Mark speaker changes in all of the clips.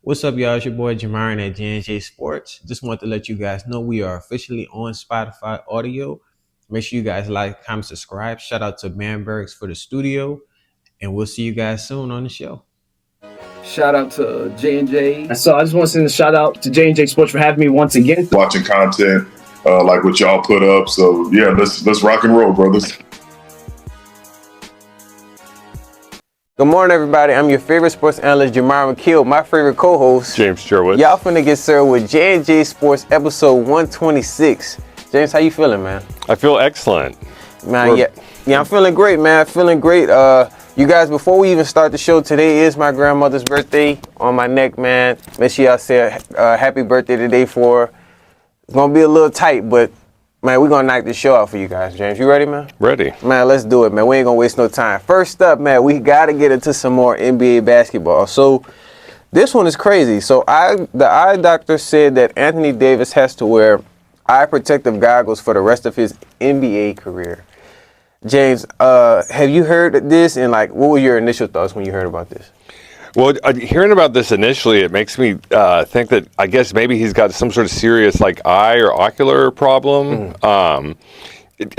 Speaker 1: What's up, y'all? It's your boy Jamiron at J&J Sports. Just want to let you guys know we are officially on Spotify audio. Make sure you guys like, comment, subscribe. Shout out to Barracks for the studio. And we'll see you guys soon on the show.
Speaker 2: Shout out to J&J. So I just want to send a shout out to J&J Sports for having me once again.
Speaker 3: Watching content like what y'all put up. So yeah, let's rock and roll, brothers.
Speaker 1: Good morning, everybody. I'm your favorite sports analyst, Jamar McKeel. My favorite co-host,
Speaker 4: James Jerwitz.
Speaker 1: Y'all finna get served with J&J Sports episode 126. James, how you feeling, man?
Speaker 4: I feel excellent.
Speaker 1: Man, yeah, I'm feeling great, man. Feeling great. You guys, before we even start the show, today is my grandmother's birthday. On my neck, man. Make sure y'all say happy birthday today for her. It's gonna be a little tight, but man, we're gonna knock this show out for you guys. James, you ready, man?
Speaker 4: Ready.
Speaker 1: Man, let's do it, man. We ain't gonna waste no time. First up, man, we gotta get into some more NBA basketball. So this one is crazy. So the eye doctor said that Anthony Davis has to wear eye protective goggles for the rest of his NBA career. James, have you heard this? And like, what were your initial thoughts when you heard about this?
Speaker 4: Well, hearing about this initially, it makes me think that I guess maybe he's got some sort of serious like eye or ocular problem.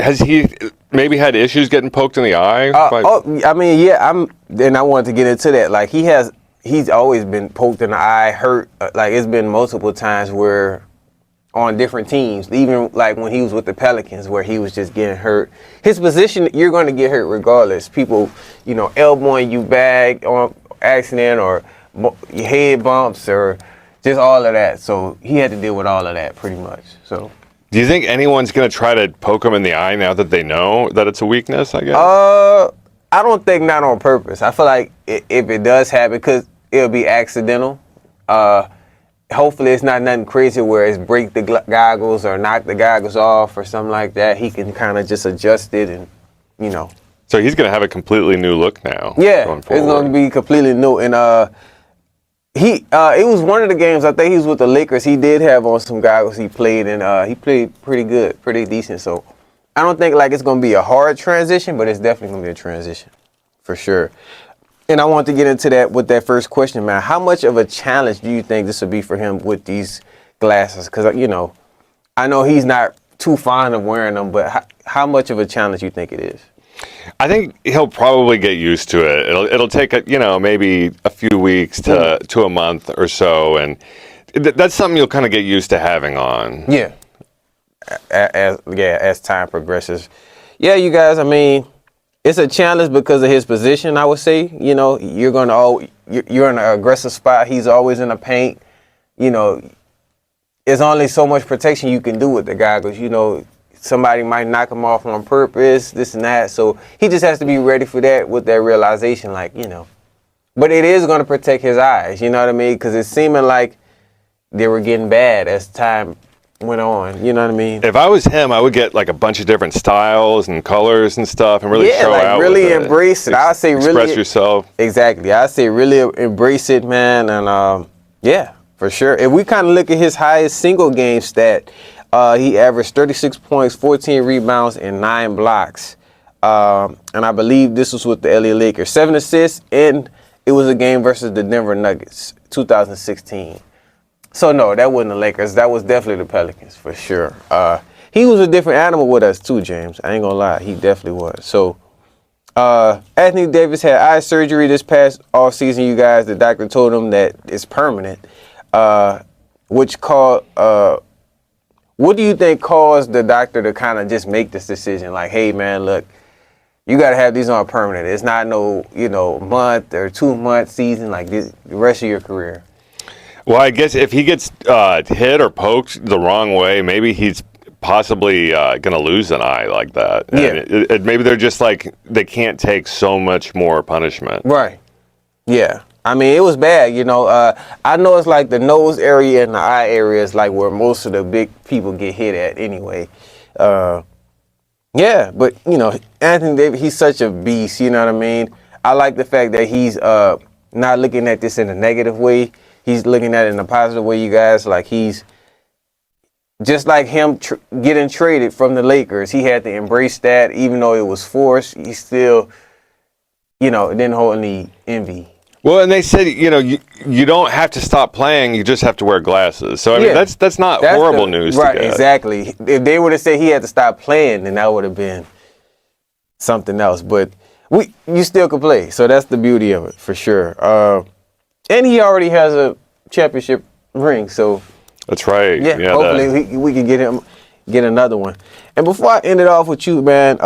Speaker 4: Has he maybe had issues getting poked in the eye?
Speaker 1: I mean, yeah. I wanted to get into that. Like he's always been poked in the eye, hurt. Like it's been multiple times where on different teams, even like when he was with the Pelicans, where he was just getting hurt. His position, you're going to get hurt regardless. People, elbowing you back on accident or your head bumps or just all of that. So he had to deal with all of that pretty much. So
Speaker 4: do you think anyone's going to try to poke him in the eye now that they know that it's a weakness, I guess?
Speaker 1: I don't think not on purpose. I feel like if it does happen, because it'll be accidental. Hopefully it's not nothing crazy where it's break the goggles or knock the goggles off or something like that. He can kind of just adjust it and,
Speaker 4: So he's going to have a completely new look now.
Speaker 1: Yeah, it's going to be completely new. And it was one of the games, I think he was with the Lakers. He did have on some goggles he played, and he played pretty good, pretty decent. So I don't think like it's going to be a hard transition, but it's definitely going to be a transition for sure. And I want to get into that with that first question, man. How much of a challenge do you think this will be for him with these glasses? Because, I know he's not too fond of wearing them, but how much of a challenge do you think it is?
Speaker 4: I think he'll probably get used to it. It'll take maybe a few weeks to a month or so, and that's something you'll kind of get used to having on.
Speaker 1: Yeah. As time progresses. Yeah, you guys. I mean, it's a challenge because of his position. I would say. You're in an aggressive spot. He's always in the paint. There's only so much protection you can do with the goggles. Somebody might knock him off on purpose, this and that. So he just has to be ready for that with that realization, But it is going to protect his eyes, you know what I mean? Because it's seeming like they were getting bad as time went on, you know what I mean?
Speaker 4: If I was him, I would get like a bunch of different styles and colors and stuff and really show out.
Speaker 1: Really embrace it. I'd say really
Speaker 4: express yourself.
Speaker 1: Exactly. I'd say really embrace it, man. And yeah, for sure. If we kind of look at his highest single game stat, he averaged 36 points, 14 rebounds, and 9 blocks. And I believe this was with the LA Lakers. 7 assists, and it was a game versus the Denver Nuggets, 2016. So, no, that wasn't the Lakers. That was definitely the Pelicans, for sure. He was a different animal with us, too, James. I ain't going to lie. He definitely was. So, Anthony Davis had eye surgery this past offseason, you guys. The doctor told him that it's permanent, which called... What do you think caused the doctor to kind of just make this decision? Like, hey, man, look, you got to have these on permanent. It's not no, month or 2 month season like this, the rest of your career.
Speaker 4: Well, I guess if he gets hit or poked the wrong way, maybe he's possibly going to lose an eye like that.
Speaker 1: Yeah.
Speaker 4: And maybe they're just like, they can't take so much more punishment.
Speaker 1: Right. Yeah. I mean, it was bad, I know it's like the nose area and the eye area is like where most of the big people get hit at anyway. Yeah, but, Anthony Davis, he's such a beast, you know what I mean? I like the fact that he's not looking at this in a negative way. He's looking at it in a positive way, you guys. Like, he's just like him getting traded from the Lakers. He had to embrace that, even though it was forced. He still, didn't hold any envy
Speaker 4: Well, and they said, you don't have to stop playing. You just have to wear glasses. So I mean, that's not horrible news.
Speaker 1: Right,
Speaker 4: to get.
Speaker 1: exactly. If they would have said he had to stop playing, then that would have been something else. But you still could play, so that's the beauty of it for sure. And he already has a championship ring, so
Speaker 4: That's right.
Speaker 1: yeah. Hopefully we can get another one. And before I end it off with you, man,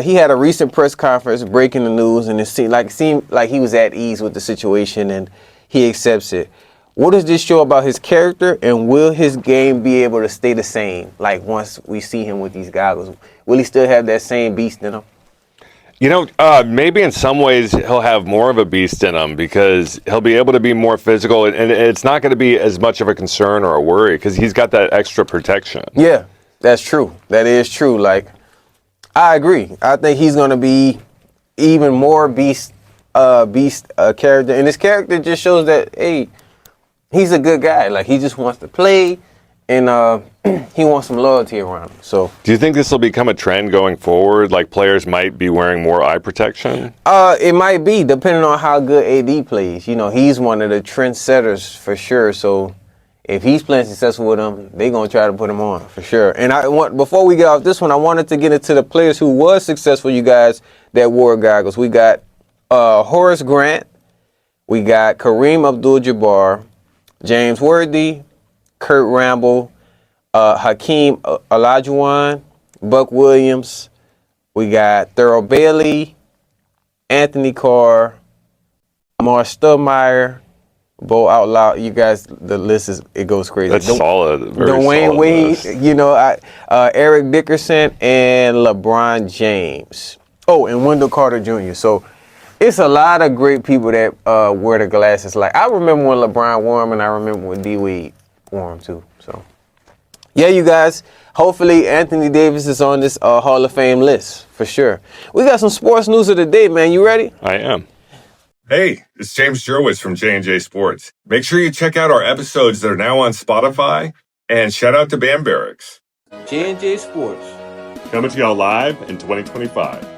Speaker 1: he had a recent press conference breaking the news, and it seemed like he was at ease with the situation and he accepts it. What does this show about his character, and will his game be able to stay the same? Like once we see him with these goggles, will he still have that same beast in him?
Speaker 4: Maybe in some ways he'll have more of a beast in him because he'll be able to be more physical, and it's not going to be as much of a concern or a worry because he's got that extra protection.
Speaker 1: Yeah, that's true. That is true. Like, I agree. I think he's going to be even more beast character, and his character just shows that, hey, he's a good guy. Like, he just wants to play, and he wants some loyalty around him. So,
Speaker 4: do you think this will become a trend going forward? Like players might be wearing more eye protection?
Speaker 1: It might be, depending on how good AD plays. He's one of the trendsetters for sure. So if he's playing successful with them, they're gonna try to put him on for sure. And before we get off this one, I wanted to get into the players who was successful, you guys, that wore goggles. We got Horace Grant, we got Kareem Abdul-Jabbar, James Worthy, Kurt Ramble, Hakeem Olajuwon, Buck Williams. We got Thurl Bailey, Anthony Carr, Amar Stoudemire, Bo Outlaw. You guys, the list goes crazy.
Speaker 4: That's solid. Very
Speaker 1: Dwayne
Speaker 4: solid
Speaker 1: Wade,
Speaker 4: list.
Speaker 1: Eric Dickerson, and LeBron James. Oh, and Wendell Carter Jr. So it's a lot of great people that wear the glasses. Like, I remember when LeBron wore them, and I remember when D Wade wore them too. So yeah, you guys. Hopefully Anthony Davis is on this Hall of Fame list for sure. We got some sports news of the day, man. You ready?
Speaker 4: I am.
Speaker 5: Hey, it's James Jurowitz from J&J Sports. Make sure you check out our episodes that are now on Spotify, and shout out to Barracks.
Speaker 1: J&J Sports.
Speaker 5: Coming to y'all live in 2025.